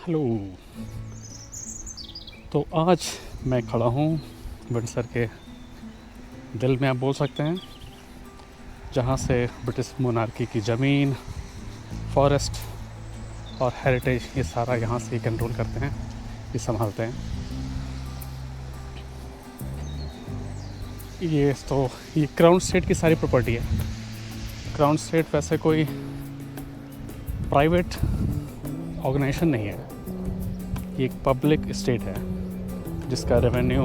Hello. तो आज मैं खड़ा हूँ विंडसर के दिल में, आप बोल सकते हैं, जहाँ से ब्रिटिश मोनार्की की ज़मीन, फॉरेस्ट और हेरिटेज ये सारा यहाँ से ही कंट्रोल करते हैं, ये संभालते हैं। ये क्राउन स्टेट की सारी प्रॉपर्टी है। क्राउन स्टेट वैसे कोई प्राइवेट ऑर्गेनाइजेशन नहीं है, ये एक पब्लिक स्टेट है जिसका रेवेन्यू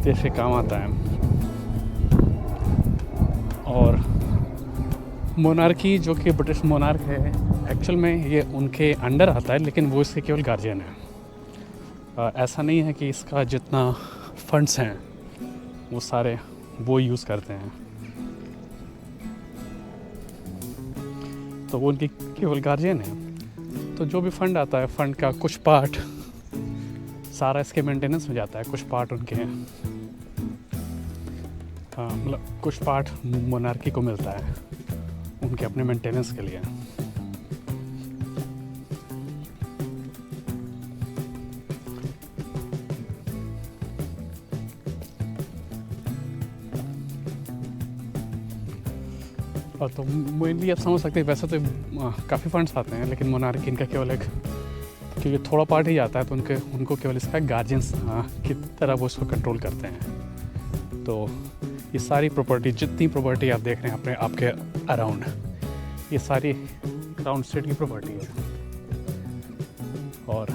देश के काम आता है। और मोनार्की जो कि ब्रिटिश मोनार्क है, एक्चुअल में ये उनके अंडर आता है, लेकिन वो इसके केवल गार्जियन है। ऐसा नहीं है कि इसका जितना फंड्स हैं वो सारे वो यूज़ करते हैं, तो वो उनकी केवल गार्जियन है। तो जो भी फंड आता है, फंड का कुछ पार्ट सारा इसके मेंटेनेंस में जाता है, कुछ पार्ट उनके मतलब कुछ पार्ट मोनार्की को मिलता है उनके अपने मेंटेनेंस के लिए। और तो मेनली आप समझ सकते हैं, वैसे तो काफ़ी फंड्स आते हैं, लेकिन मोनार्की इनका केवल एक, क्योंकि थोड़ा पार्ट ही आता है, तो उनको केवल इसका गार्जियंस की तरह वो इसको कंट्रोल करते हैं। तो ये सारी प्रॉपर्टी, जितनी प्रॉपर्टी आप देख रहे हैं अपने आपके अराउंड, ये सारी क्राउन स्टेट की प्रॉपर्टी है। और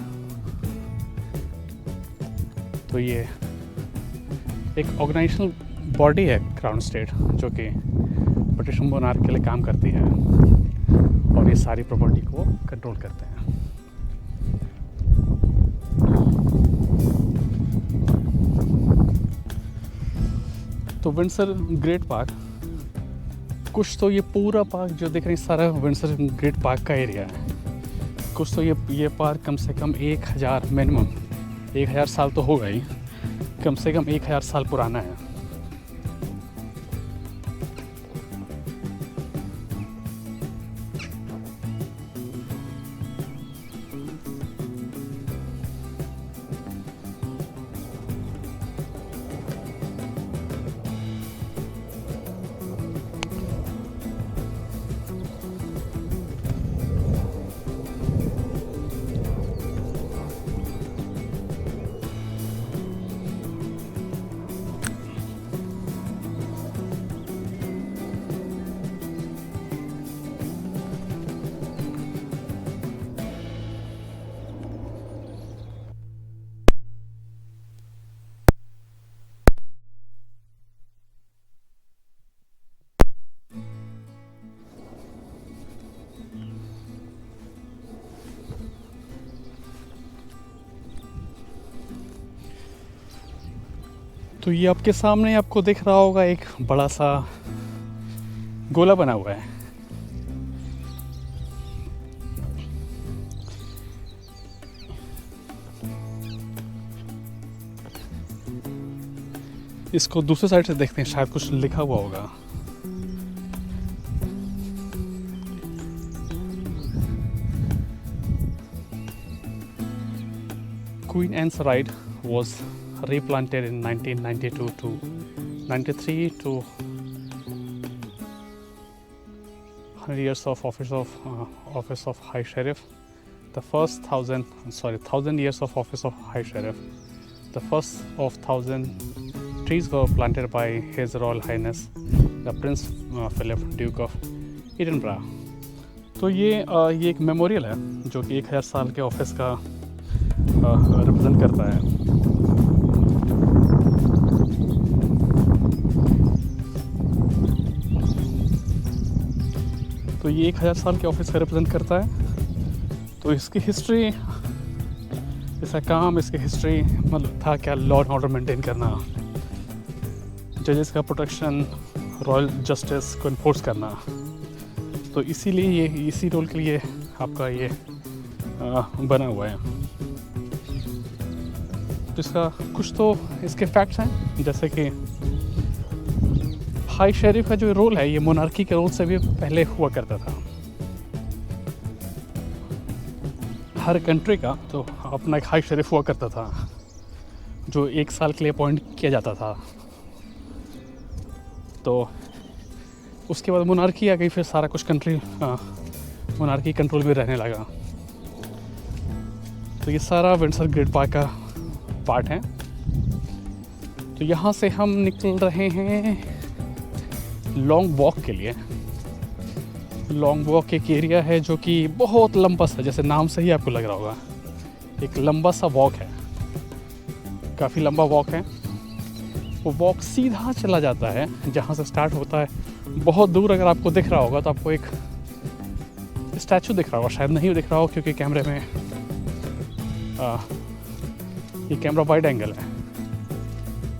तो ये एक ऑर्गेनाइजेशनल बॉडी है क्राउन स्टेट, जो कि ब्रिटिश मोनार्क के लिए काम करती है और ये सारी प्रॉपर्टी को कंट्रोल करते हैं। तो विंडसर ग्रेट पार्क, कुछ तो ये पूरा पार्क जो देख रहे हैं सारा विंडसर ग्रेट पार्क का एरिया है। कुछ तो ये पार्क कम से कम 1000 मिनिमम 1000 साल तो होगा ही, कम से कम 1000 साल पुराना है। तो ये आपके सामने आपको दिख रहा होगा, एक बड़ा सा गोला बना हुआ है। इसको दूसरे साइड से देखते हैं, शायद कुछ लिखा हुआ होगा। Queen Anne's Ride was replanted in 1992 to 93 to 100 years of office of High Sheriff. The first 1000 years of office of High Sheriff. The first of 1000 trees were planted by His Royal Highness the Prince Philip Duke of Edinburgh. तो ये एक memorial है जो कि 1000 साल के office का represent करता है। तो ये 1000 साल के ऑफिस का रिप्रेजेंट करता है। तो इसकी हिस्ट्री, इसका काम, इसकी हिस्ट्री मतलब था क्या, लॉ एंड ऑर्डर मेंटेन करना, जजेस का प्रोटेक्शन, रॉयल जस्टिस को इन्फोर्स करना। तो इसीलिए ये इसी रोल के लिए आपका ये बना हुआ है। तो इसका कुछ तो इसके फैक्ट्स हैं, जैसे कि हाई शेरिफ का जो रोल है ये मोनार्की के रोल से भी पहले हुआ करता था। हर कंट्री का तो अपना एक हाई शेरिफ हुआ करता था जो 1 साल के लिए अपॉइंट किया जाता था। तो उसके बाद मोनार्की आ गई, फिर सारा कुछ कंट्री मोनार्की कंट्रोल में रहने लगा। तो ये सारा विंडसर ग्रेट पार्क का पार्ट है। तो यहाँ से हम निकल रहे हैं लॉन्ग वॉक के लिए। लॉन्ग वॉक एक एरिया है जो कि बहुत लंबा सा, जैसे नाम से ही आपको लग रहा होगा, एक लंबा सा वॉक है, काफ़ी लंबा वॉक है। वो वॉक सीधा चला जाता है जहाँ से स्टार्ट होता है। बहुत दूर अगर आपको दिख रहा होगा तो आपको एक स्टैचू दिख रहा होगा, शायद नहीं दिख रहा हो क्योंकि कैमरे में ये कैमरा वाइड एंगल है,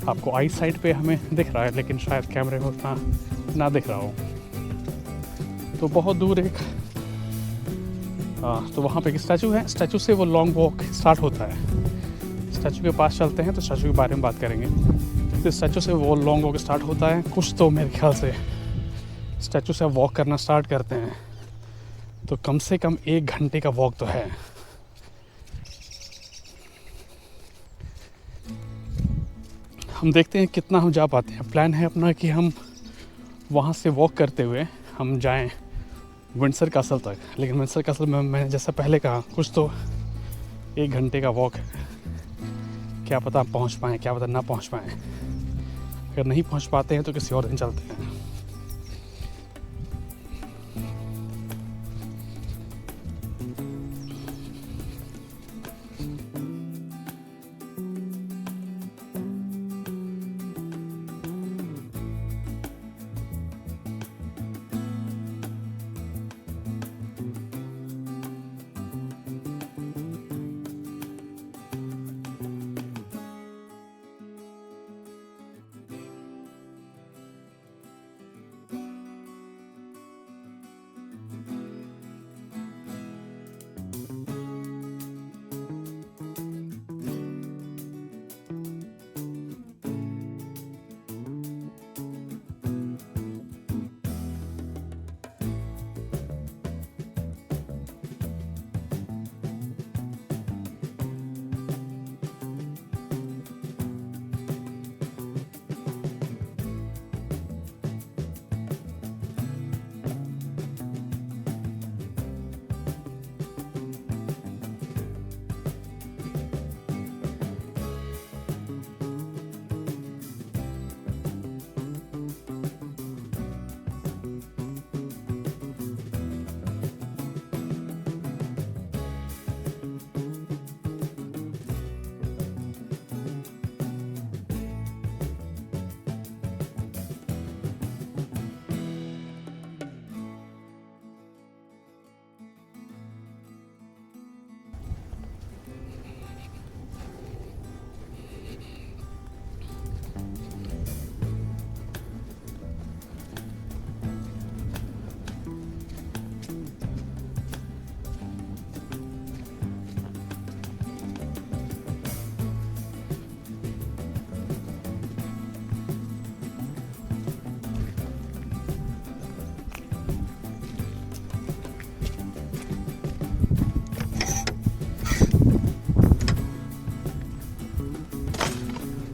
आपको आई साइड पे हमें दिख रहा है, लेकिन शायद कैमरे में उतना ना दिख रहा हो। तो बहुत दूर एक तो वहाँ पे एक स्टैचू है, स्टैचू से वो लॉन्ग वॉक स्टार्ट होता है। स्टैचू के पास चलते हैं तो स्टैचू के बारे में बात करेंगे। तो स्टैचू से वो लॉन्ग वॉक स्टार्ट होता है। कुछ तो मेरे ख्याल से स्टैचू से वॉक करना स्टार्ट करते हैं तो कम से कम 1 घंटे का वॉक तो है। हम देखते हैं कितना हम जा पाते हैं। प्लान है अपना कि हम वहाँ से वॉक करते हुए हम जाएं विंडसर कासल तक, लेकिन विंडसर कासल में मैंने जैसा पहले कहा कुछ तो 1 घंटे का वॉक है। क्या पता आप पहुँच पाएँ, क्या पता ना पहुँच पाएँ। अगर नहीं पहुँच पाते हैं तो किसी और दिन चलते हैं।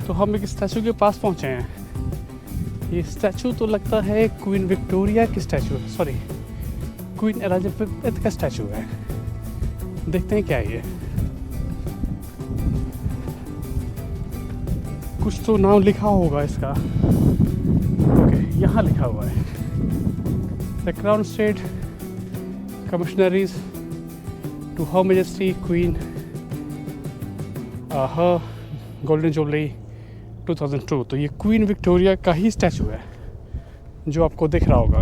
तो हम एक स्टैचू के पास पहुँचे हैं। ये स्टैचू तो लगता है क्वीन विक्टोरिया की स्टैचू है, सॉरी क्वीन एलिजाबेथ का स्टैचू है। देखते हैं क्या है ये। कुछ तो नाम लिखा होगा इसका। ओके, यहाँ लिखा हुआ है the Crown Estate commissioners to Her Majesty Queen her golden jubilee 2002। तो ये क्वीन विक्टोरिया का ही स्टैचू है जो आपको दिख रहा होगा।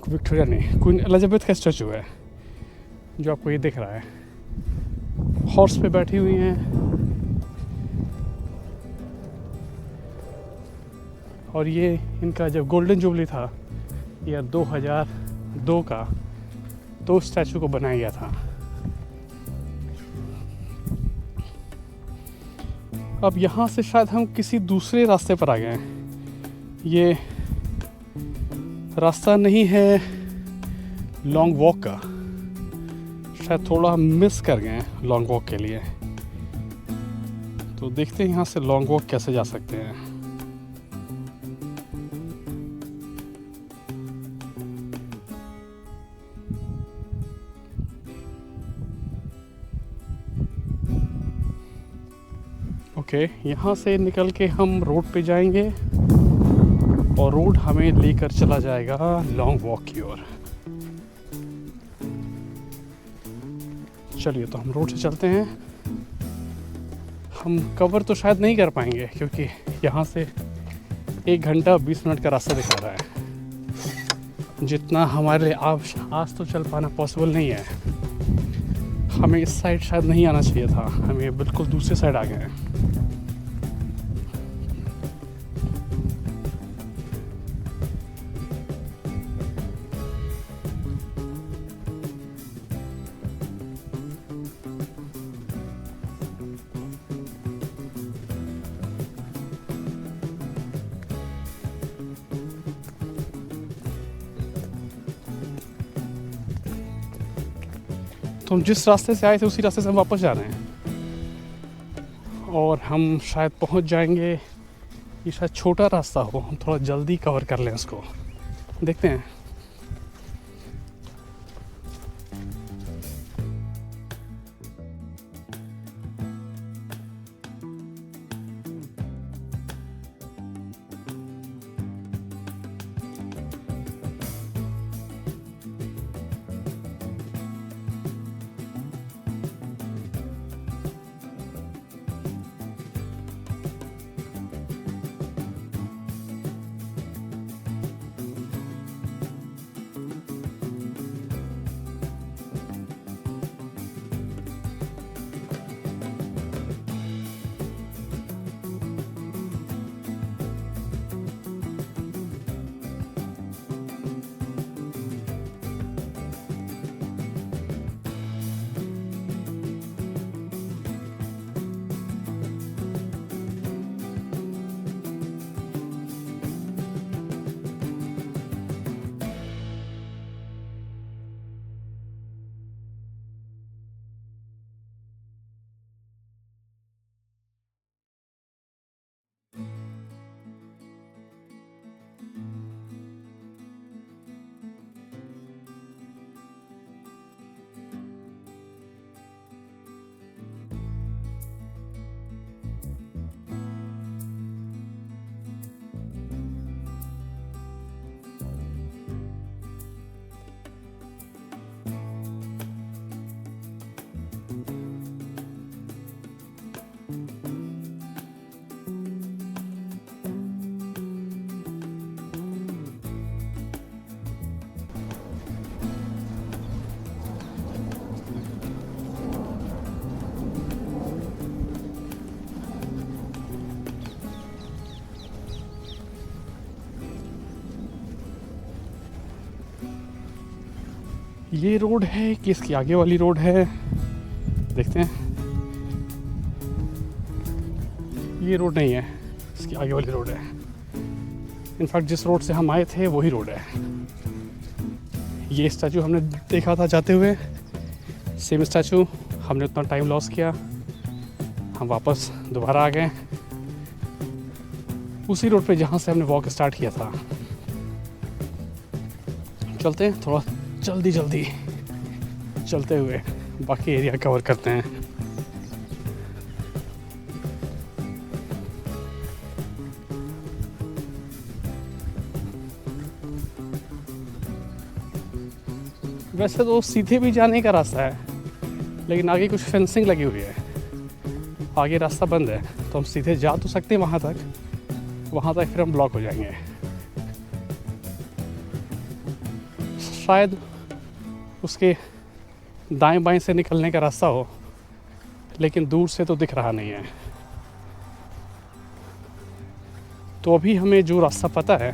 विक्टोरिया नहीं, क्वीन एलिजाबेथ का स्टैचू है जो आपको ये दिख रहा है। हॉर्स पे बैठी हुई हैं और ये इनका जब गोल्डन जुबली था या 2002 का, तो स्टैचू को बनाया गया था। अब यहाँ से शायद हम किसी दूसरे रास्ते पर आ गए हैं। ये रास्ता नहीं है लॉन्ग वॉक का, शायद थोड़ा मिस कर गए हैं लॉन्ग वॉक के लिए। तो देखते हैं यहाँ से लॉन्ग वॉक कैसे जा सकते हैं। ओके, यहाँ से निकल के हम रोड पे जाएंगे और रोड हमें लेकर चला जाएगा लॉन्ग वॉक की ओर। चलिए, तो हम रोड से चलते हैं। हम कवर तो शायद नहीं कर पाएंगे क्योंकि यहाँ से 1 घंटा 20 मिनट का रास्ता दिखा रहा है। जितना हमारे लिए आज तो चल पाना पॉसिबल नहीं है। हमें इस साइड शायद नहीं आना चाहिए था, हमें बिल्कुल दूसरी साइड आ गए हैं। तो हम जिस रास्ते से आए थे उसी रास्ते से हम वापस जा रहे हैं और हम शायद पहुंच जाएंगे। ये शायद छोटा रास्ता हो, हम थोड़ा जल्दी कवर कर लें उसको, देखते हैं। ये रोड है कि इसकी आगे वाली रोड है, देखते हैं। ये रोड नहीं है, इसकी आगे वाली रोड है। इनफैक्ट जिस रोड से हम आए थे वही रोड है। ये स्टैचू हमने देखा था जाते हुए, सेम स्टैचू। हमने उतना टाइम लॉस किया, हम वापस दोबारा आ गए उसी रोड पे जहाँ से हमने वॉक स्टार्ट किया था। चलते हैं, थोड़ा जल्दी जल्दी चलते हुए बाकी एरिया कवर करते हैं। वैसे तो सीधे भी जाने का रास्ता है, लेकिन आगे कुछ फेंसिंग लगी हुई है, आगे रास्ता बंद है। तो हम सीधे जा तो सकते हैं वहाँ तक फिर हम ब्लॉक हो जाएंगे। शायद उसके दाएं बाएं से निकलने का रास्ता हो, लेकिन दूर से तो दिख रहा नहीं है। तो अभी हमें जो रास्ता पता है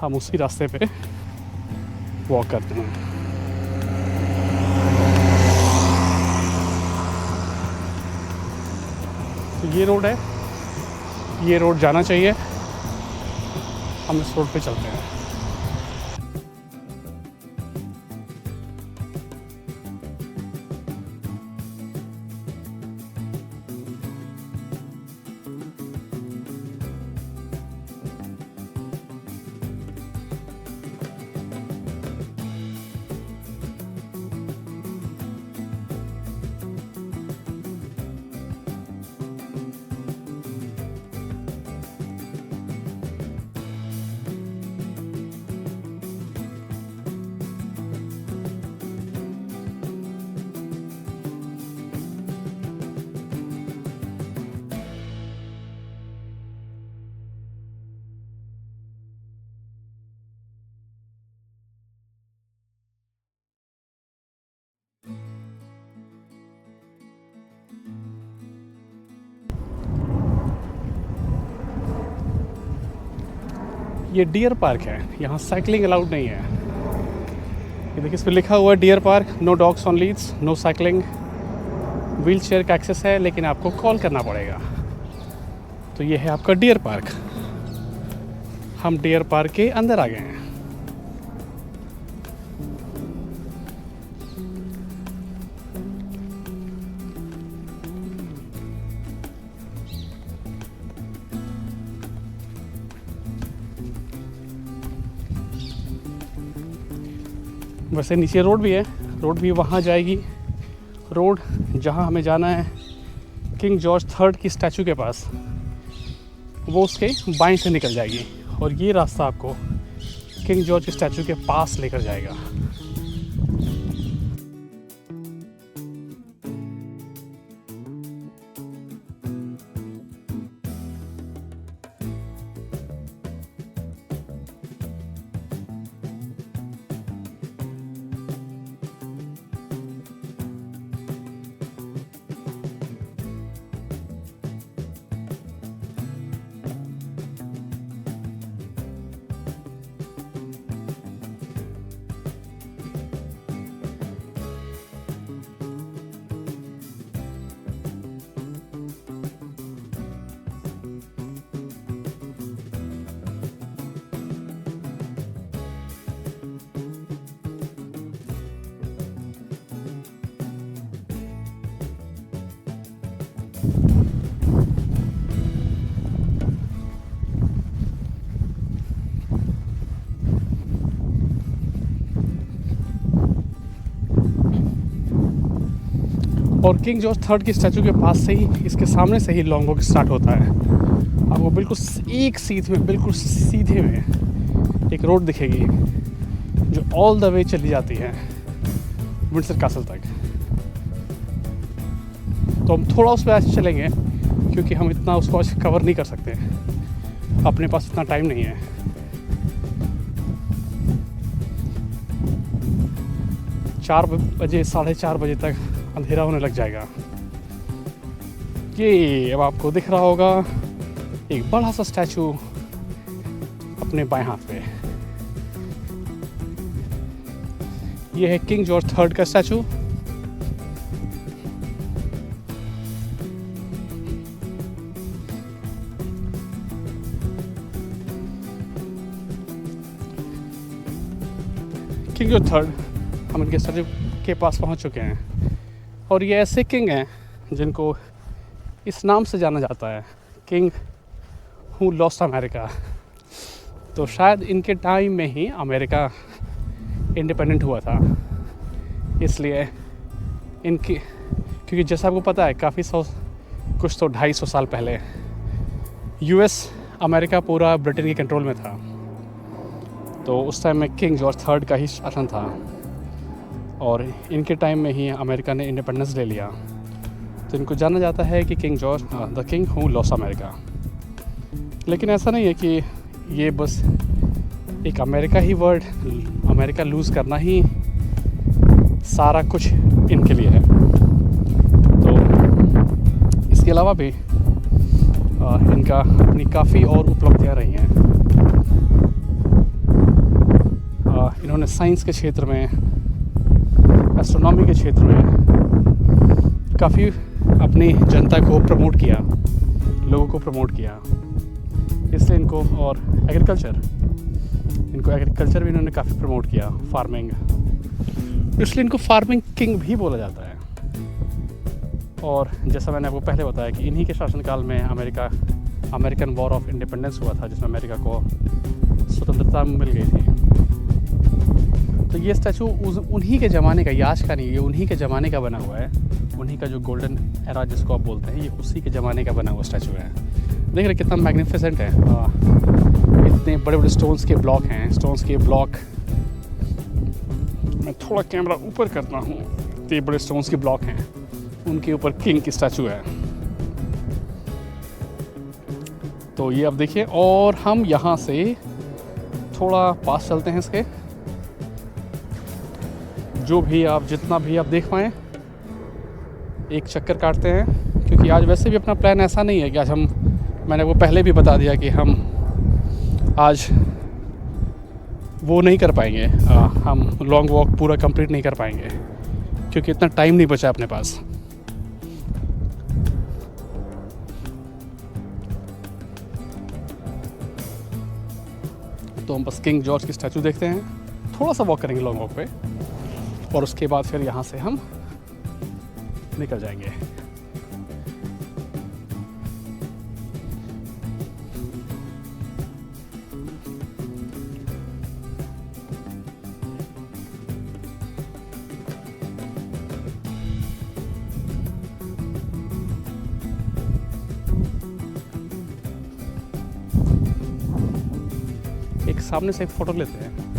हम उसी रास्ते पे वॉक करते हैं। तो ये रोड है, ये रोड जाना चाहिए, हम इस रोड पे चलते हैं। ये डियर पार्क है, यहाँ साइकिलिंग अलाउड नहीं है। ये देखिए इस पर लिखा हुआ है deer park, no dogs on leads, no cycling. Wheelchair का एक्सेस है लेकिन आपको कॉल करना पड़ेगा। तो ये है आपका डियर पार्क। हम डियर पार्क के अंदर आ गए हैं। वैसे नीचे रोड भी है, रोड भी वहाँ जाएगी। रोड जहाँ हमें जाना है किंग जॉर्ज थर्ड की स्टैचू के पास, वो उसके बाएं से निकल जाएगी और ये रास्ता आपको किंग जॉर्ज की स्टैचू के पास लेकर जाएगा। और किंग जॉर्ज थर्ड की स्टैचू के पास से ही, इसके सामने से ही लॉन्ग वॉक स्टार्ट होता है। आपको बिल्कुल एक सीध में, बिल्कुल सीधे में एक रोड दिखेगी जो ऑल द वे चली जाती है विंडसर कैसल तक। तो हम थोड़ा उस पर आज चलेंगे क्योंकि हम इतना उसको आज कवर नहीं कर सकते, अपने पास इतना टाइम नहीं है। चार बजे 4:30 बजे तक अंधेरा होने लग जाएगा। ये अब आपको दिख रहा होगा एक बड़ा सा स्टैचू अपने बाएं हाथ पे। ये है किंग जॉर्ज थर्ड का स्टैचू। किंग जॉर्ज थर्ड, हम इनके स्टैचू के पास पहुंच चुके हैं। और ये ऐसे किंग हैं जिनको इस नाम से जाना जाता है, किंग हु लॉस्ट अमेरिका। तो शायद इनके टाइम में ही अमेरिका इंडिपेंडेंट हुआ था, इसलिए इनकी, क्योंकि जैसा आपको पता है काफ़ी कुछ तो 250 साल पहले यूएस अमेरिका पूरा ब्रिटेन के कंट्रोल में था। तो उस टाइम में किंग जॉर्ज थर्ड का ही शासन था और इनके टाइम में ही अमेरिका ने इंडिपेंडेंस ले लिया। तो इनको जाना जाता है कि king George the king who lost America. लेकिन ऐसा नहीं है कि ये बस एक अमेरिका ही वर्ड, अमेरिका लूज़ करना ही सारा कुछ इनके लिए है। तो इसके अलावा भी इनका अपनी काफ़ी और उपलब्धियाँ रही हैं। इन्होंने साइंस के क्षेत्र में, एस्ट्रोनॉमी के क्षेत्र में काफ़ी अपनी जनता को प्रमोट किया, लोगों को प्रमोट किया। इसलिए इनको, और एग्रीकल्चर भी इन्होंने काफ़ी प्रमोट किया, फार्मिंग, इसलिए इनको फार्मिंग किंग भी बोला जाता है। और जैसा मैंने आपको पहले बताया कि इन्हीं के शासनकाल में अमेरिकन वॉर ऑफ इंडिपेंडेंस हुआ था, जिसमें अमेरिका को स्वतंत्रता मिल गई थी। तो ये स्टैचू उन्हीं के ज़माने का, ये आज का नहीं, ये उन्हीं के ज़माने का बना हुआ है। उन्हीं का जो गोल्डन एरा जिसको आप बोलते हैं, ये उसी के ज़माने का बना हुआ स्टैचू है। देख रहे कितना मैग्निफिसेंट है। इतने बड़े बड़े स्टोन्स के ब्लॉक हैं, स्टोन्स के ब्लॉक। मैं थोड़ा कैमरा ऊपर करता हूँ। इतने बड़े स्टोन्स के ब्लॉक हैं, उनके ऊपर किंग की स्टैचू है। तो ये अब देखिए, और हम यहाँ से थोड़ा पास चलते हैं इसके, जो भी आप, जितना भी आप देख पाएँ, एक चक्कर काटते हैं। क्योंकि आज वैसे भी अपना प्लान ऐसा नहीं है कि आज हम, मैंने वो पहले भी बता दिया कि हम आज वो नहीं कर पाएंगे, हम लॉन्ग वॉक पूरा कंप्लीट नहीं कर पाएंगे क्योंकि इतना टाइम नहीं बचा अपने पास। तो हम बस किंग जॉर्ज की स्टैचू देखते हैं, थोड़ा सा वॉक करेंगे लॉन्ग वॉक पे, और उसके बाद फिर यहाँ से हम निकल जाएंगे। एक सामने से एक फ़ोटो लेते हैं।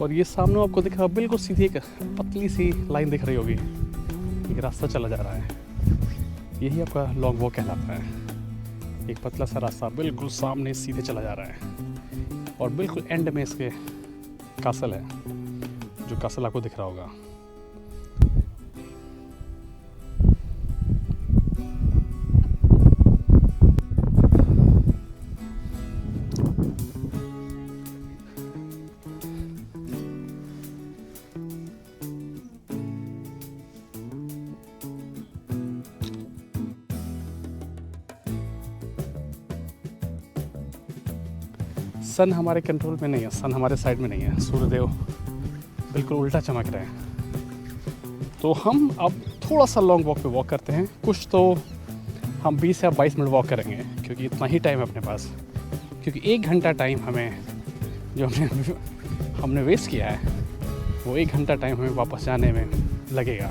और ये सामने आपको दिख रहा है, बिल्कुल सीधी एक पतली सी लाइन दिख रही होगी, एक रास्ता चला जा रहा है। यही आपका लॉन्ग वॉक कहलाता है। एक पतला सा रास्ता बिल्कुल सामने सीधे चला जा रहा है, और बिल्कुल एंड में इसके कासल है, जो कासल आपको दिख रहा होगा। सन हमारे कंट्रोल में नहीं है, सन हमारे साइड में नहीं है, सूर्यदेव बिल्कुल उल्टा चमक रहे हैं। तो हम अब थोड़ा सा लॉन्ग वॉक पे वॉक करते हैं। कुछ तो हम 20 या 22 मिनट वॉक करेंगे क्योंकि इतना ही टाइम है अपने पास, क्योंकि 1 घंटा टाइम हमें जो हमने वेस्ट किया है, वो 1 घंटा टाइम हमें वापस जाने में लगेगा।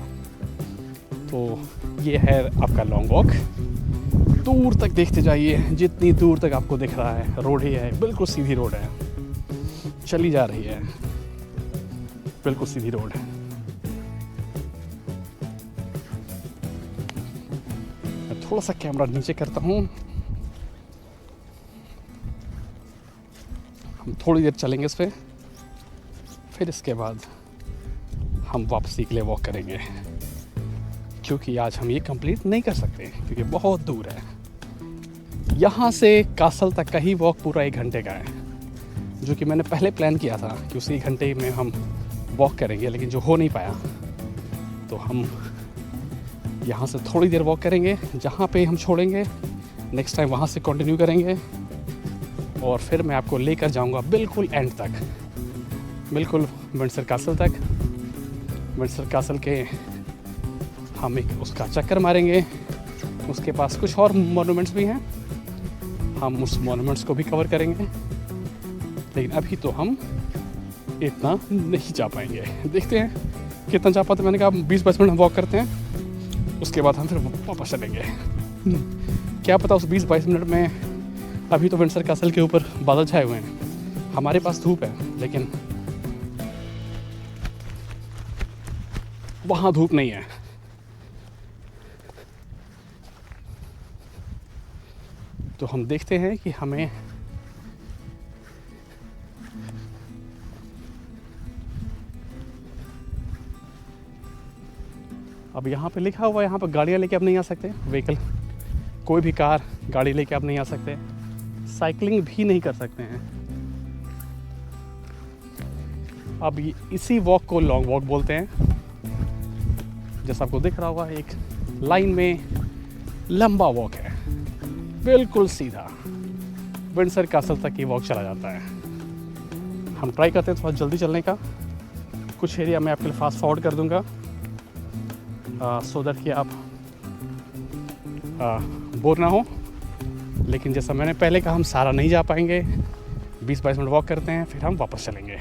तो ये है आपका लॉन्ग वॉक। दूर तक देखते जाइए, जितनी दूर तक आपको दिख रहा है रोड ही है, बिल्कुल सीधी रोड है, चली जा रही है, बिल्कुल सीधी रोड है। मैं थोड़ा सा कैमरा नीचे करता हूँ। हम थोड़ी देर चलेंगे इस पे, फिर इसके बाद हम वापसी के लिए वॉक करेंगे, क्योंकि आज हम ये कंप्लीट नहीं कर सकते क्योंकि बहुत दूर है। यहाँ से कासल तक का ही वॉक पूरा 1 घंटे का है, जो कि मैंने पहले प्लान किया था कि उसी 1 घंटे में हम वॉक करेंगे, लेकिन जो हो नहीं पाया। तो हम यहाँ से थोड़ी देर वॉक करेंगे, जहाँ पे हम छोड़ेंगे नेक्स्ट टाइम वहाँ से कंटिन्यू करेंगे, और फिर मैं आपको लेकर जाऊँगा बिल्कुल एंड तक, बिल्कुल विंडसर कासल तक। विंडसर कासल के हम एक उसका चक्कर मारेंगे, उसके पास कुछ और मोनूमेंट्स भी हैं, हम उस मोनूमेंट्स को भी कवर करेंगे। लेकिन अभी तो हम इतना नहीं जा पाएंगे, देखते हैं कितना जा पाते। मैंने कहा 20-22 मिनट हम वॉक करते हैं, उसके बाद हम फिर वापस चलेंगे। क्या पता उस 20-22 मिनट में, अभी तो विंडसर कासल के ऊपर बादल छाए हुए हैं, हमारे पास धूप है, लेकिन वहाँ धूप नहीं है। तो हम देखते हैं कि हमें अब यहाँ पे लिखा हुआ है, यहाँ पे गाड़ियाँ लेके आप नहीं आ सकते, व्हीकल कोई भी कार गाड़ी लेके आप नहीं आ सकते, साइकिलिंग भी नहीं कर सकते हैं। अब इसी वॉक को लॉन्ग वॉक बोलते हैं। जैसा आपको दिख रहा होगा, एक लाइन में लंबा वॉक है, बिल्कुल सीधा विंडसर कासल तक की वॉक चला जाता है। हम ट्राई करते हैं थोड़ा जल्दी चलने का, कुछ एरिया मैं आपके लिए फास्ट फॉरवर्ड कर दूंगा, सो दैट कि आप बोर ना हो। लेकिन जैसा मैंने पहले कहा, हम सारा नहीं जा पाएंगे। 20-22 मिनट वॉक करते हैं, फिर हम वापस चलेंगे।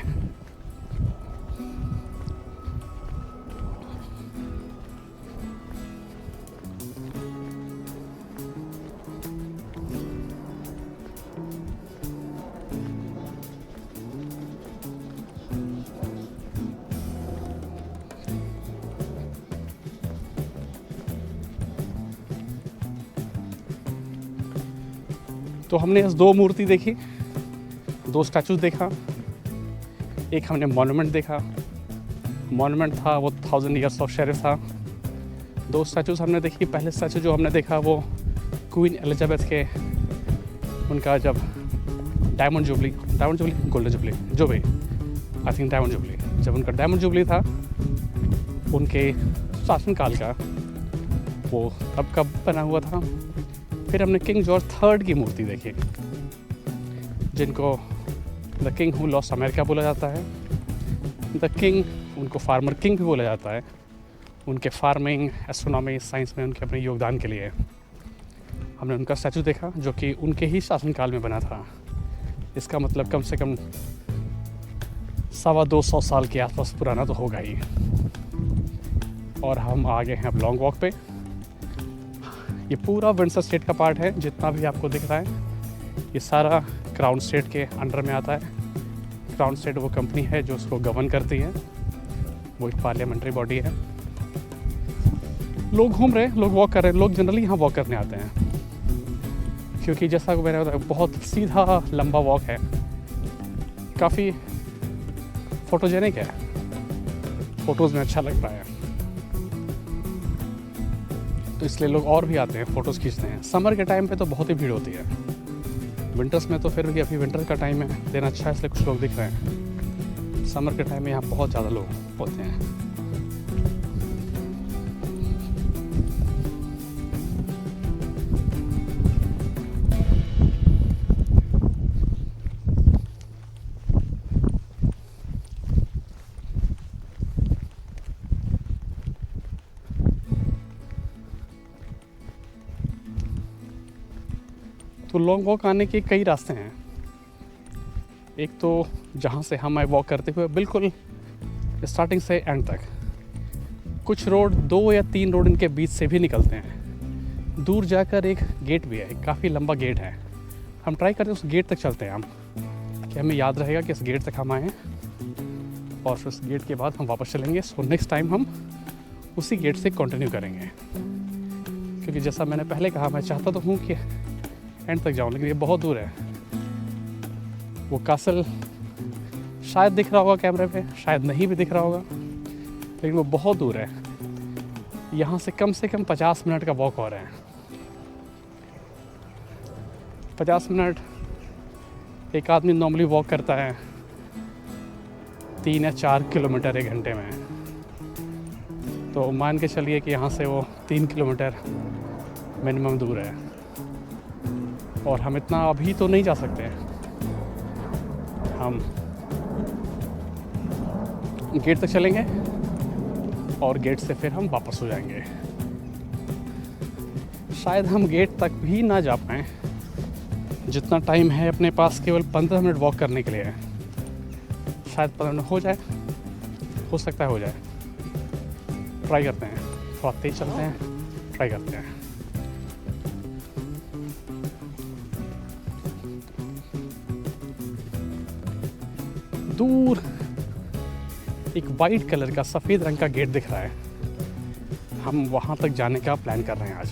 तो हमने 2 मूर्ति देखी, 2 स्टैचूज देखा। एक हमने मॉन्यूमेंट देखा, मॉन्यूमेंट था वो 1000 ईयर्स ऑफ शेरिफ था। 2 स्टैचूज हमने देखी। पहले स्टैचू जो हमने देखा वो क्वीन एलिजाबेथ के, उनका जब डायमंड जुबली गोल्डन जुबली जो भी, आई थिंक डायमंड जुबली, जब उनका डायमंड जुबली था उनके शासनकाल का, वो तब कब बना हुआ था। फिर हमने किंग जॉर्ज III की मूर्ति देखी, जिनको the king who lost America बोला जाता है। द किंग, उनको फार्मर किंग भी बोला जाता है, उनके फार्मिंग, एस्ट्रोनॉमी, साइंस में उनके अपने योगदान के लिए। हमने उनका स्टैचू देखा जो कि उनके ही शासनकाल में बना था। इसका मतलब कम से कम 225 साल के आसपास पुराना तो होगा ही। और हम आ गए हैं अब लॉन्ग वॉक पे। ये पूरा विंडसर स्टेट का पार्ट है, जितना भी आपको दिख रहा है ये सारा क्राउन स्टेट के अंडर में आता है। क्राउन स्टेट वो कंपनी है जो उसको गवर्न करती है, वो एक पार्लियामेंट्री बॉडी है। लोग घूम रहे हैं, लोग वॉक कर रहे हैं। लोग जनरली यहाँ वॉक करने आते हैं क्योंकि जैसा कि मैंने बताया बहुत सीधा लंबा वॉक है, काफ़ी फोटोजेनिक है, फ़ोटोज़ में अच्छा लगता है, तो इसलिए लोग और भी आते हैं, फ़ोटोज़ खींचते हैं। समर के टाइम पे तो बहुत ही भीड़ होती है, विंटर्स में तो फिर भी अभी विंटर का टाइम है, दिन अच्छा है इसलिए कुछ लोग दिख रहे हैं। समर के टाइम में यहाँ बहुत ज़्यादा लोग होते हैं। तो लॉन्ग वॉक आने के कई रास्ते हैं। एक तो जहाँ से हम आए वॉक करते हुए बिल्कुल स्टार्टिंग से एंड तक, कुछ रोड 2 या 3 रोड इनके बीच से भी निकलते हैं। दूर जाकर एक गेट भी है, काफ़ी लंबा गेट है। हम ट्राई करते हैं उस गेट तक चलते हैं हम, कि हमें याद रहेगा कि इस गेट तक हम आए हैं और फिर उस गेट के बाद हम वापस चलेंगे। सो नेक्स्ट टाइम हम उसी गेट से कंटिन्यू करेंगे, क्योंकि जैसा मैंने पहले कहा, मैं चाहता तो हूँ कि एंड तक जाऊँ, लेकिन ये बहुत दूर है। वो कासल शायद दिख रहा होगा कैमरे पे, शायद नहीं भी दिख रहा होगा, लेकिन वो बहुत दूर है। यहाँ से कम 50 मिनट का वॉक हो रहा है। 50 मिनट एक आदमी नॉर्मली वॉक करता है 3 या 4 किलोमीटर 1 घंटे में। तो मान के चलिए कि यहाँ से वो 3 किलोमीटर मिनिमम दूर है, और हम इतना अभी तो नहीं जा सकते। हम गेट तक चलेंगे और गेट से फिर हम वापस हो जाएंगे। शायद हम गेट तक भी ना जा पाएँ, जितना टाइम है अपने पास केवल 15 मिनट वॉक करने के लिए है। शायद 15 मिनट हो जाए, हो सकता है हो जाए। ट्राई करते हैं, थोड़ा तेज चलते हैं, ट्राई करते हैं। दूर एक वाइट कलर का सफ़ेद रंग का गेट दिख रहा है। हम वहाँ तक जाने का प्लान कर रहे हैं आज।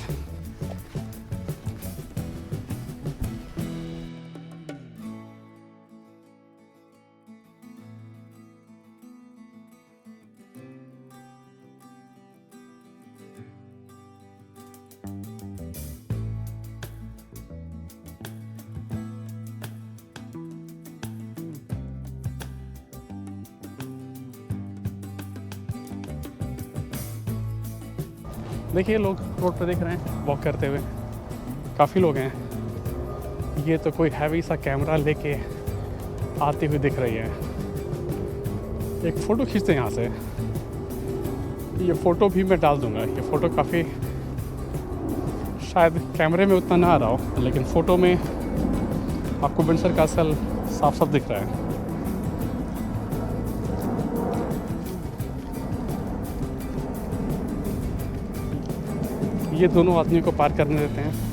देखिए लोग रोड पर दिख रहे हैं वॉक करते हुए, काफ़ी लोग हैं। ये तो कोई हैवी सा कैमरा लेके आती हुई दिख रही है। एक फ़ोटो खींचते हैं यहाँ से, ये फ़ोटो भी मैं डाल दूँगा। ये फ़ोटो काफ़ी शायद कैमरे में उतना ना आ रहा हो, लेकिन फ़ोटो में आपको विंडसर कैसल साफ साफ दिख रहा है। ये दोनों आदमियों को पार करने देते हैं।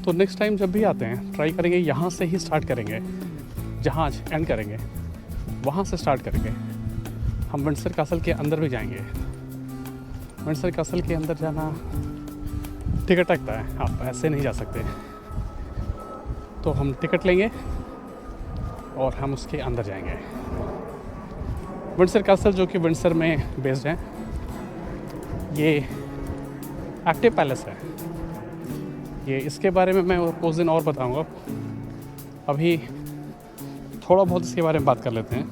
तो नेक्स्ट टाइम जब भी आते हैं ट्राई करेंगे यहाँ से ही स्टार्ट करेंगे, जहाँ आज एंड करेंगे वहाँ से स्टार्ट करेंगे। हम विंडसर कैसल के अंदर भी जाएंगे। विंडसर कैसल के अंदर जाना टिकट लगता है, आप ऐसे नहीं जा सकते। तो हम टिकट लेंगे और हम उसके अंदर जाएंगे। विंडसर कैसल जो कि विंडसर में बेस्ड है, ये एक्टिव पैलेस है। ये इसके बारे में मैं उस दिन और बताऊंगा। अभी थोड़ा बहुत इसके बारे में बात कर लेते हैं।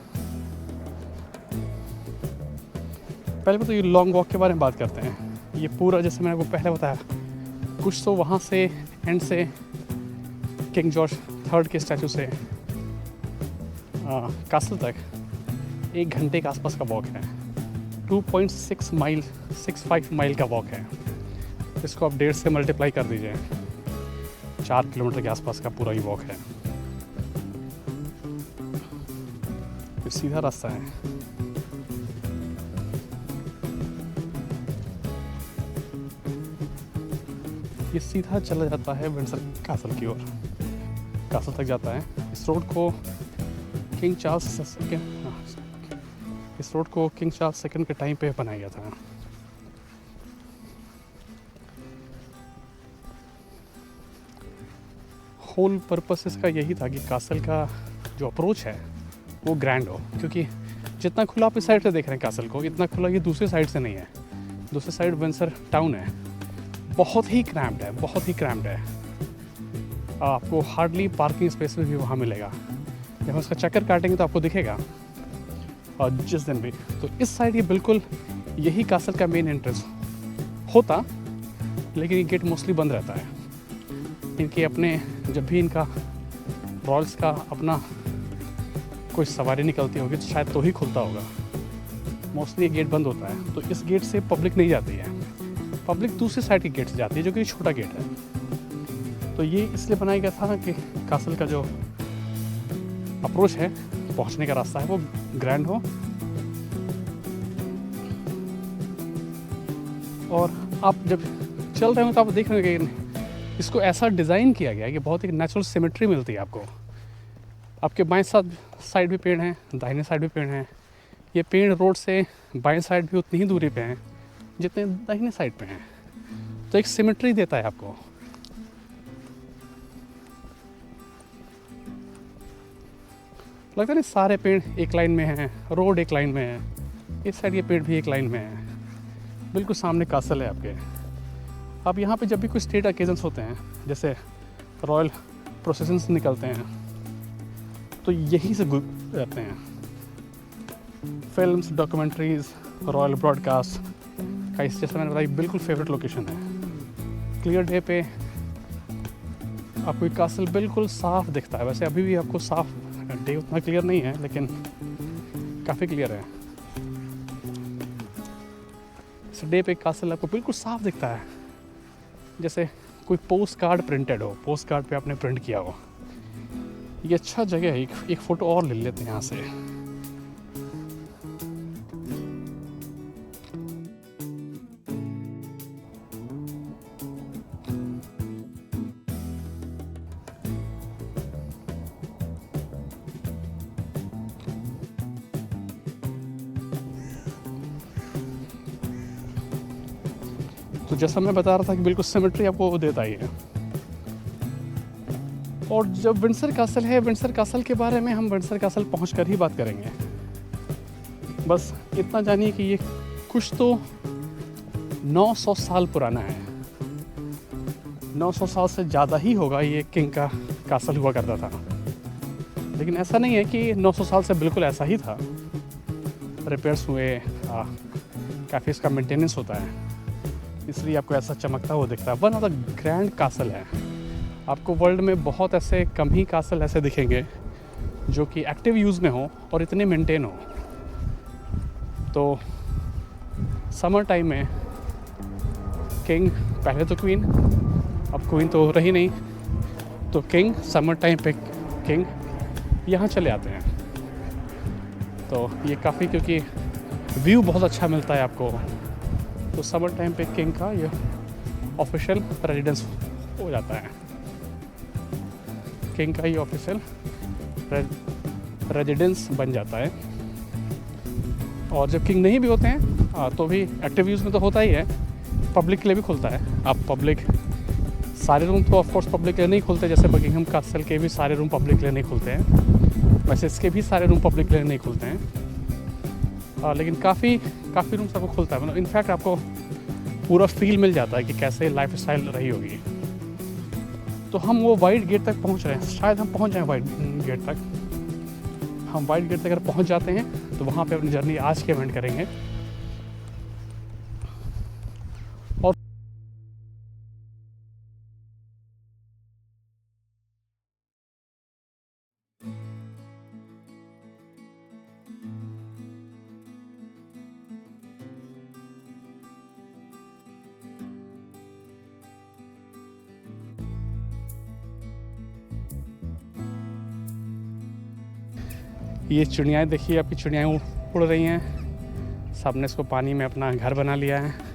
पहले तो ये लॉन्ग वॉक के बारे में बात करते हैं। ये पूरा जैसे मैंने आपको पहले बताया, कुछ तो वहाँ से एंड से किंग जॉर्ज थर्ड के स्टैचू से कासल तक 1 घंटे के आसपास का वॉक है। 2.65 माइल का वॉक है। इसको आप 1.5 से मल्टीप्लाई कर दीजिए, 4 किलोमीटर के आसपास का पूरा ही वॉक है। ये सीधा रास्ता है। ये सीधा चला जाता है विंडसर कैसल की ओर, कैसल तक जाता है। इस रोड को किंग चार्ल्स सेकंड के टाइम पे बनाया गया था। होल पर्पस इसका यही था कि कैसल का जो अप्रोच है वो ग्रैंड हो, क्योंकि जितना खुला आप इस साइड से देख रहे हैं कैसल को, इतना खुला ये दूसरी साइड से नहीं है। दूसरी साइड विंडसर टाउन है, बहुत ही क्रैम्प्ड है, बहुत ही क्रैम्प्ड है। आपको हार्डली पार्किंग स्पेस भी वहाँ मिलेगा। जब हम उसका चक्कर काटेंगे तो आपको दिखेगा। और जिस दिन भी तो इस साइड ये बिल्कुल यही कैसल का मेन एंट्रेंस होता, लेकिन ये गेट मोस्टली बंद रहता है। इनके अपने जब भी इनका रॉयल्स का अपना कोई सवारी निकलती होगी तो शायद तो ही खुलता होगा। मोस्टली ये गेट बंद होता है। तो इस गेट से पब्लिक नहीं जाती है, पब्लिक दूसरी साइड के गेट से जाती है, जो कि छोटा गेट है। तो ये इसलिए बनाया गया था कि कैसल का जो अप्रोच है, पहुंचने का रास्ता है, वो ग्रैंड हो। और आप जब चल रहे हो तो आप देख रहे हो कि इसको ऐसा डिज़ाइन किया गया है कि बहुत ही नेचुरल सिमेट्री मिलती है आपको। आपके बाएं साइड भी पेड़ हैं, दाहिने साइड भी पेड़ हैं। ये पेड़ रोड से बाएं साइड भी उतनी ही दूरी पे हैं जितने दाहिने साइड पे हैं। तो एक सिमेट्री देता है आपको। लगता है ना, सारे पेड़ एक लाइन में हैं, रोड एक लाइन में है, इस साइड ये पेड़ भी एक लाइन में है। बिल्कुल सामने कैसल है आपके। अब यहाँ पे जब भी कोई स्टेट ओकेजन्स होते हैं, जैसे रॉयल प्रोसेशंस निकलते हैं, तो यहीं से रहते हैं। फिल्म्स, डॉक्यूमेंट्रीज, रॉयल ब्रॉडकास्ट का इस, जैसे मैंने बताया, बिल्कुल फेवरेट लोकेशन है। क्लियर डे पे आपको कैसल बिल्कुल साफ दिखता है। वैसे अभी भी आपको साफ, डे उतना क्लियर नहीं है लेकिन काफ़ी क्लियर है। इस डे पे कैसल आपको बिल्कुल साफ दिखता है, जैसे कोई पोस्ट कार्ड प्रिंटेड हो, पोस्ट कार्ड पे आपने प्रिंट किया हो। ये अच्छा जगह है। एक फ़ोटो और ले लेते हैं यहाँ से। तो जैसा मैं बता रहा था कि बिल्कुल सिमेट्री आपको वो देता ही है। और जब विंडसर कासल है, विंडसर कासल के बारे में हम विंडसर कासल पहुँच कर ही बात करेंगे। बस इतना जानिए कि ये कुछ तो 900 साल पुराना है। 900 साल से ज़्यादा ही होगा ये किंग का कासल हुआ करता था। लेकिन ऐसा नहीं है कि 900 साल से बिल्कुल ऐसा ही था। रिपेयर्स हुए, काफ़ी इसका मेंटेनेंस होता है, इसलिए आपको ऐसा चमकता हुआ दिखता है। One of the grand castle है। आपको वर्ल्ड में बहुत ऐसे कम ही कासल ऐसे दिखेंगे जो कि एक्टिव यूज़ में हो और इतने मेंटेन हो। तो समर टाइम में किंग, पहले तो क्वीन, अब क्वीन तो रही नहीं, तो किंग समर टाइम पे किंग यहाँ चले आते हैं। तो ये काफ़ी, क्योंकि व्यू बहुत अच्छा मिलता है आपको, तो समर टाइम पे किंग का ये ऑफिशियल रेजिडेंस हो जाता है। किंग का ये ऑफिशियल रेजिडेंस बन जाता है। और जब किंग नहीं भी होते हैं तो भी एक्टिव यूज़ में तो होता ही है, पब्लिक के लिए भी खुलता है। आप पब्लिक, सारे रूम तो ऑफकोर्स पब्लिक के लिए नहीं खुलते, जैसे बकिंगहम कासल के भी सारे रूम पब्लिक के लिए नहीं खुलते हैं, वैसे इसके भी सारे रूम पब्लिक के लिए नहीं खुलते हैं। लेकिन काफ़ी रूम्स आपको खुलता है, मतलब इनफैक्ट आपको पूरा फील मिल जाता है कि कैसे लाइफ स्टाइल रही होगी। तो हम वो वाइट गेट तक पहुंच रहे हैं, शायद हम पहुंच जाएं वाइट गेट तक। हम वाइट गेट तक अगर पहुंच जाते हैं तो वहाँ पे अपनी जर्नी आज के एंड करेंगे। और ये चिड़ियाएँ देखिए, आपकी चिड़ियाएँ उड़ रही हैं, सबने इसको पानी में अपना घर बना लिया है।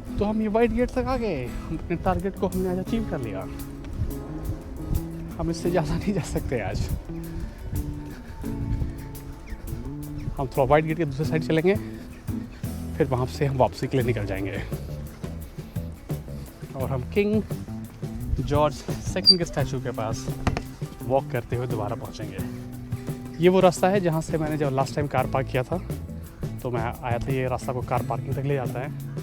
तो हम ये वाइट गेट तक आ गए, हम अपने टारगेट को हमने आज अचीव कर लिया। हम इससे ज़्यादा नहीं जा सकते आज। हम थोड़ा वाइट गेट के दूसरे साइड चलेंगे, फिर वहाँ से हम वापसी के लिए निकल जाएंगे और हम किंग जॉर्ज सेकंड के स्टैचू के पास वॉक करते हुए दोबारा पहुँचेंगे। ये वो रास्ता है जहाँ से मैंने जब लास्ट टाइम कार पार्क किया था, तो मैं आया था, ये रास्ता को कार पार्किंग तक ले जाता है।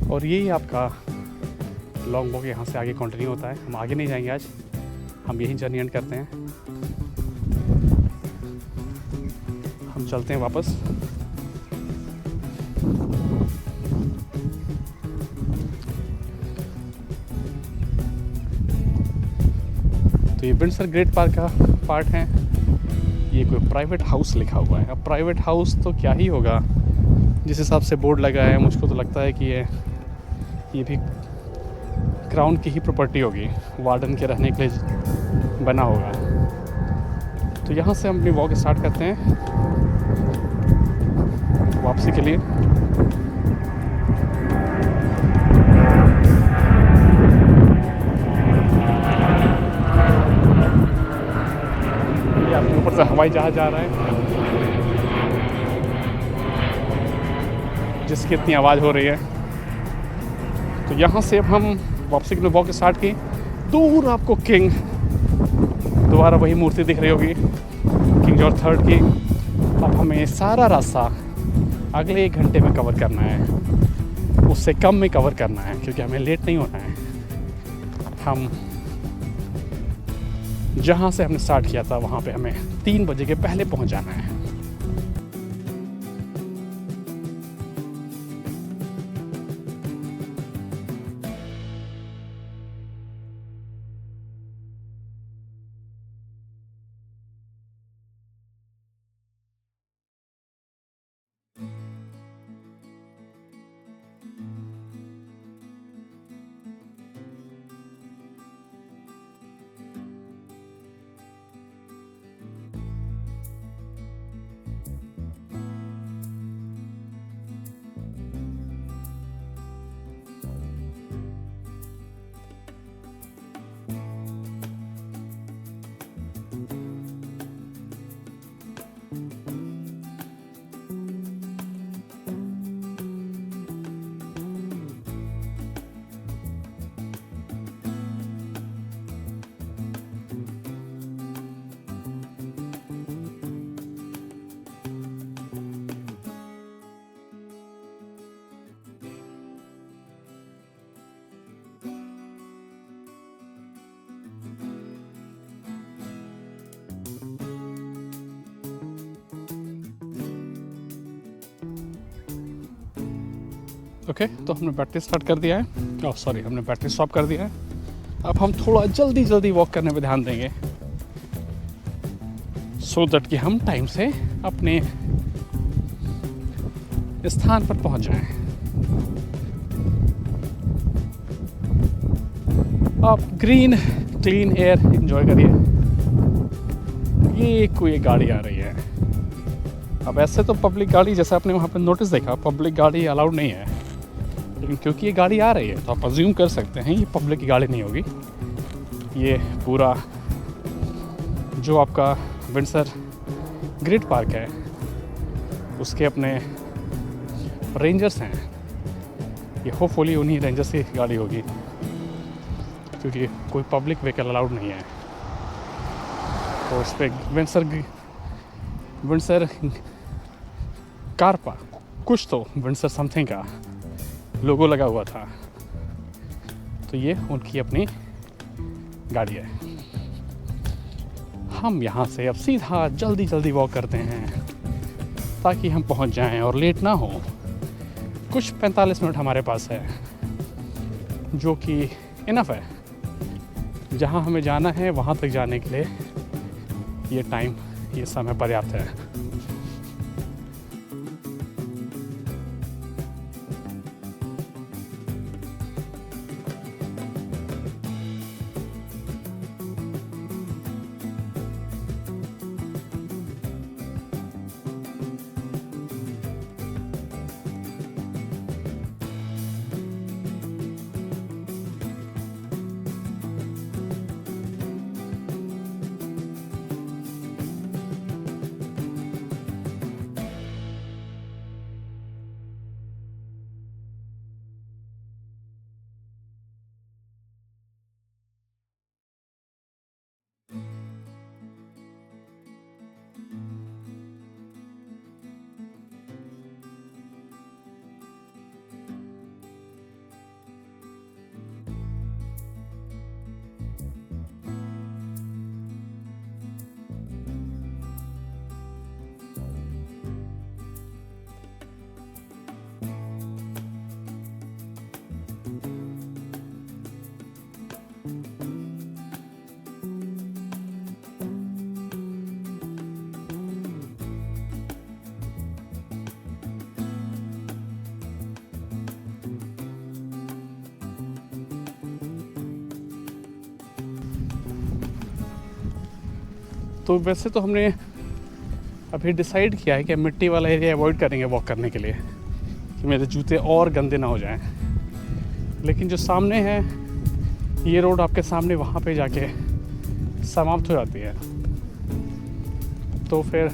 और यही आपका लॉन्ग वॉक यहाँ से आगे कंटिन्यू होता है। हम आगे नहीं जाएंगे आज, हम यही जर्नी एंड करते हैं। हम चलते हैं वापस। तो ये विंडसर ग्रेट पार्क का पार्ट है। ये कोई प्राइवेट हाउस लिखा हुआ है। अब प्राइवेट हाउस तो क्या ही होगा, जिस हिसाब से बोर्ड लगा है, मुझको तो लगता है कि ये भी क्राउन की ही प्रॉपर्टी होगी, वार्डन के रहने के लिए बना होगा। तो यहाँ से हम अपनी वॉक स्टार्ट करते हैं वापसी के लिए। ये आपके ऊपर से हवाई जहाज जा रहा है, जिसकी इतनी आवाज़ हो रही है। तो यहाँ से अब हम वापसी के लिए वॉक स्टार्ट की। दूर आपको किंग, दोबारा वही मूर्ति दिख रही होगी, किंग जॉर्ज थर्ड की। अब हमें सारा रास्ता अगले 1 घंटे में कवर करना है, उससे कम में कवर करना है, क्योंकि हमें लेट नहीं होना है। हम जहाँ से हमने स्टार्ट किया था वहाँ पे हमें 3 बजे के पहले पहुँच जाना है। ओके, तो हमने बैटरी स्टार्ट कर दिया है, ओह सॉरी, हमने बैटरी स्टॉप कर दिया है। अब हम थोड़ा जल्दी वॉक करने पे ध्यान देंगे, सो दैट कि हम टाइम से अपने स्थान पर पहुंच जाएं। आप ग्रीन क्लीन एयर एंजॉय करिए। ये कोई गाड़ी आ रही है। अब ऐसे तो पब्लिक गाड़ी, जैसे आपने वहाँ पर नोटिस देखा, पब्लिक गाड़ी अलाउड नहीं है, लेकिन क्योंकि ये गाड़ी आ रही है तो आप अज्यूम कर सकते हैं ये पब्लिक की गाड़ी नहीं होगी। ये पूरा जो आपका विंडसर ग्रिड पार्क है उसके अपने रेंजर्स हैं, ये होपफुली उन्हीं रेंजर्स की गाड़ी होगी, क्योंकि कोई पब्लिक व्हीकल अलाउड नहीं है। तो उस पर विंडसर कारपा कुछ तो विंडसर समथिंग का लोगो लगा हुआ था, तो ये उनकी अपनी गाड़ी है। हम यहाँ से अब सीधा जल्दी वॉक करते हैं ताकि हम पहुँच जाएं और लेट ना हो। कुछ 45 मिनट हमारे पास है, जो कि इनफ है। जहाँ हमें जाना है वहाँ तक जाने के लिए ये समय पर्याप्त है। तो वैसे तो हमने अभी डिसाइड किया है कि मिट्टी वाला एरिया अवॉइड करेंगे वॉक करने के लिए, कि मेरे जूते और गंदे ना हो जाएं। लेकिन जो सामने है ये रोड, आपके सामने वहाँ पे जाके समाप्त हो जाती है। तो फिर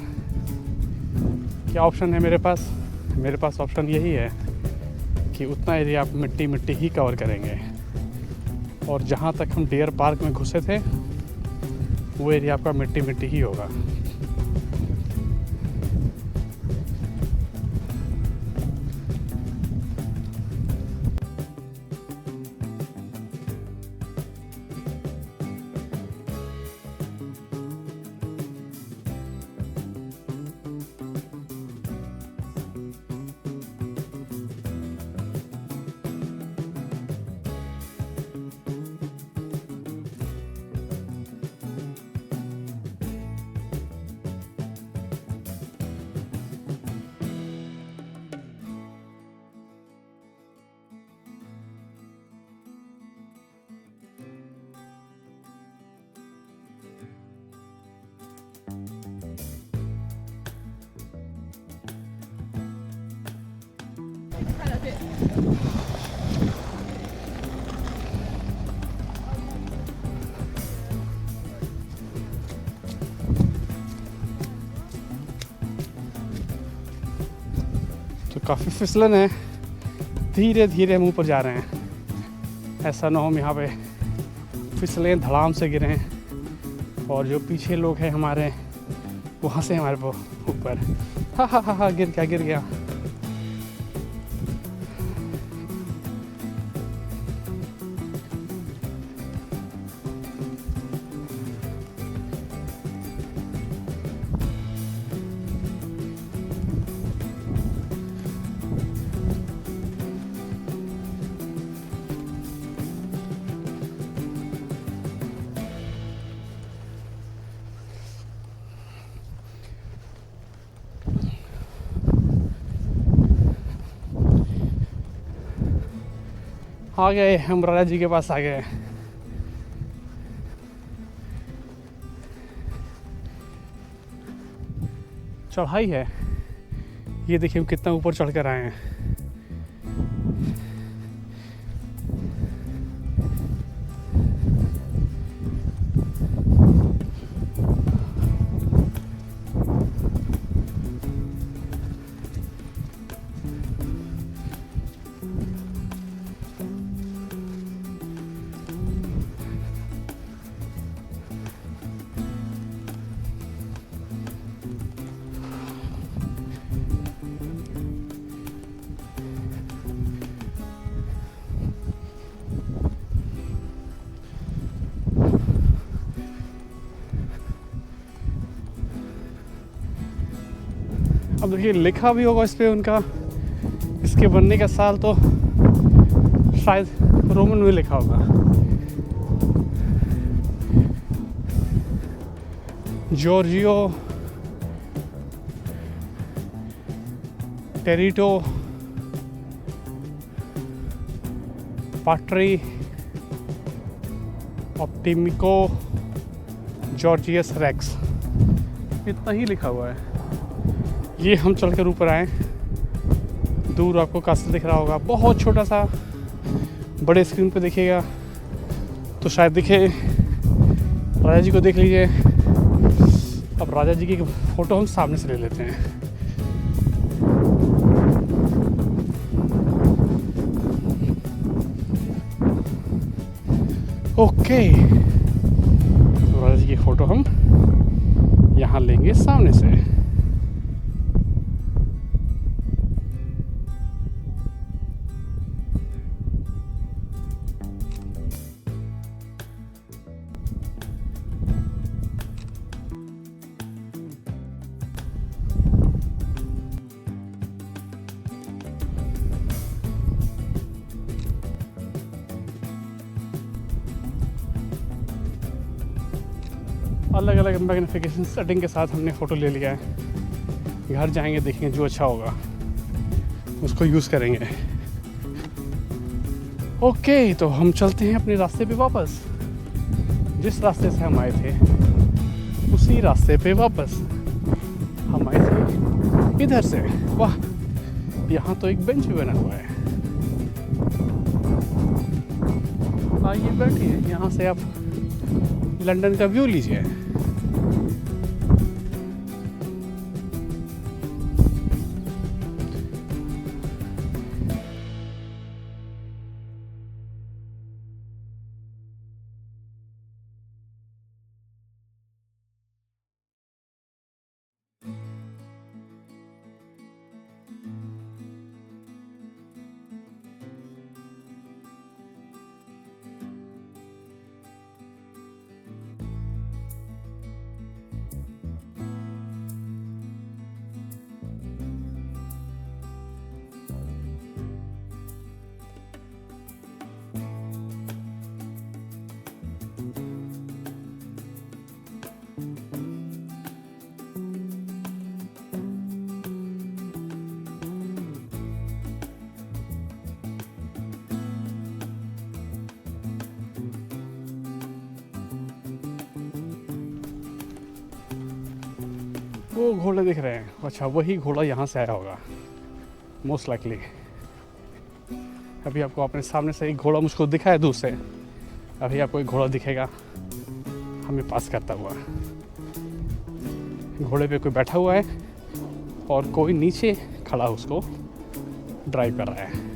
क्या ऑप्शन है मेरे पास? मेरे पास ऑप्शन यही है कि उतना एरिया आप मिट्टी ही कवर करेंगे, और जहाँ तक हम डियर पार्क में घुसे थे वो एरिया आपका मिट्टी ही होगा। तो काफ़ी फिसलन है, धीरे मुंह पर जा रहे हैं। ऐसा ना हो हम यहाँ पे फिसलें, धड़ाम से गिरें और जो पीछे लोग हैं हमारे वहाँ से हमारे ऊपर हा गिर गया। आ गए हम राजा जी के पास आ गए। चढ़ाई है, ये देखिए हम कितना ऊपर चढ़ कर आए हैं। अब देखिए लिखा भी होगा इस पे उनका, इसके बनने का साल तो शायद रोमन में लिखा होगा। जॉर्जियो टेरिटो पाट्री ऑप्टिमिको जॉर्जियस रेक्स, इतना ही लिखा हुआ है। ये हम चलकर ऊपर आए, दूर आपको कास्टल दिख रहा होगा, बहुत छोटा सा। बड़े स्क्रीन पे देखिएगा तो शायद दिखे। राजा जी को देख लीजिए। अब राजा जी की फ़ोटो हम सामने से ले लेते हैं। ओके, तो राजा जी की फ़ोटो हम यहाँ लेंगे सामने से। अलग अलग मैग्निफिकेशन सेटिंग के साथ हमने फ़ोटो ले लिया है। घर जाएंगे देखेंगे जो अच्छा होगा उसको यूज़ करेंगे। ओके, तो हम चलते हैं अपने रास्ते पे वापस। जिस रास्ते से हम आए थे उसी रास्ते पे वापस हम आए थे इधर से। वाह, यहाँ तो एक बेंच भी बना हुआ है। आइए बैठिए, यहाँ से आप लंदन का व्यू लीजिए। वो घोड़े दिख रहे हैं, अच्छा वही घोड़ा यहाँ से आया होगा मोस्ट लाइकली। अभी आपको अपने सामने से एक घोड़ा मुझको दिखा है दूर से, अभी आपको एक घोड़ा दिखेगा हमें पास करता हुआ। घोड़े पे कोई बैठा हुआ है और कोई नीचे खड़ा उसको ड्राइव कर रहा है।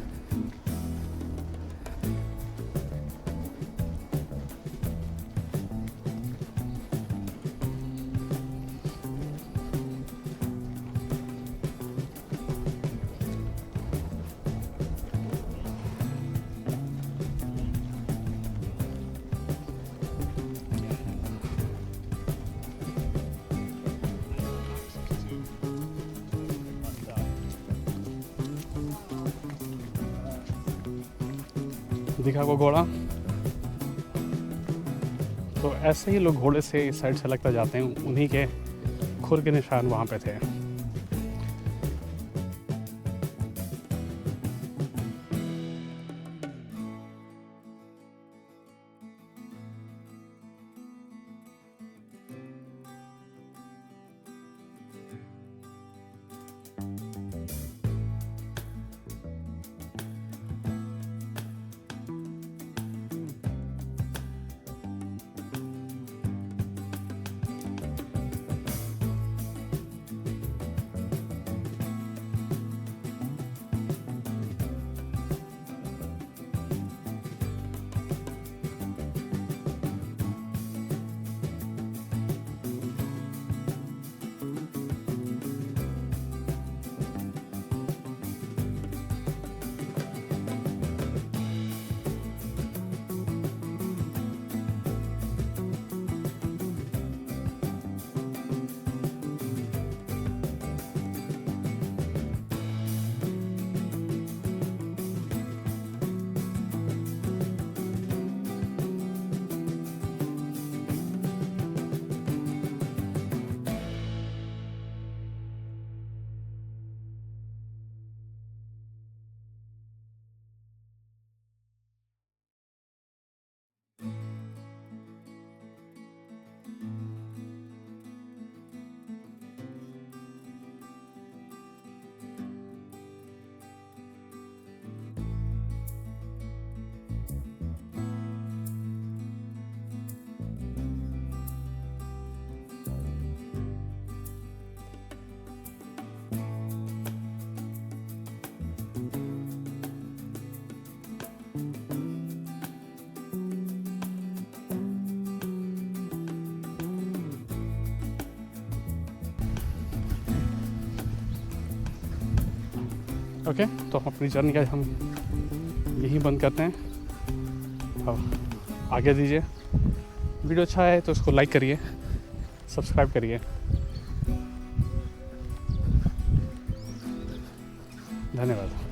दिखा को घोड़ा, तो ऐसे ही लोग घोड़े से इस साइड से लगता जाते हैं, उन्हीं के खुर के निशान वहाँ पे थे। ओके, तो हम अपनी जर्नी का हम यहीं बंद करते हैं। अब आगे दीजिए। वीडियो अच्छा है तो उसको लाइक करिए, सब्सक्राइब करिए। धन्यवाद।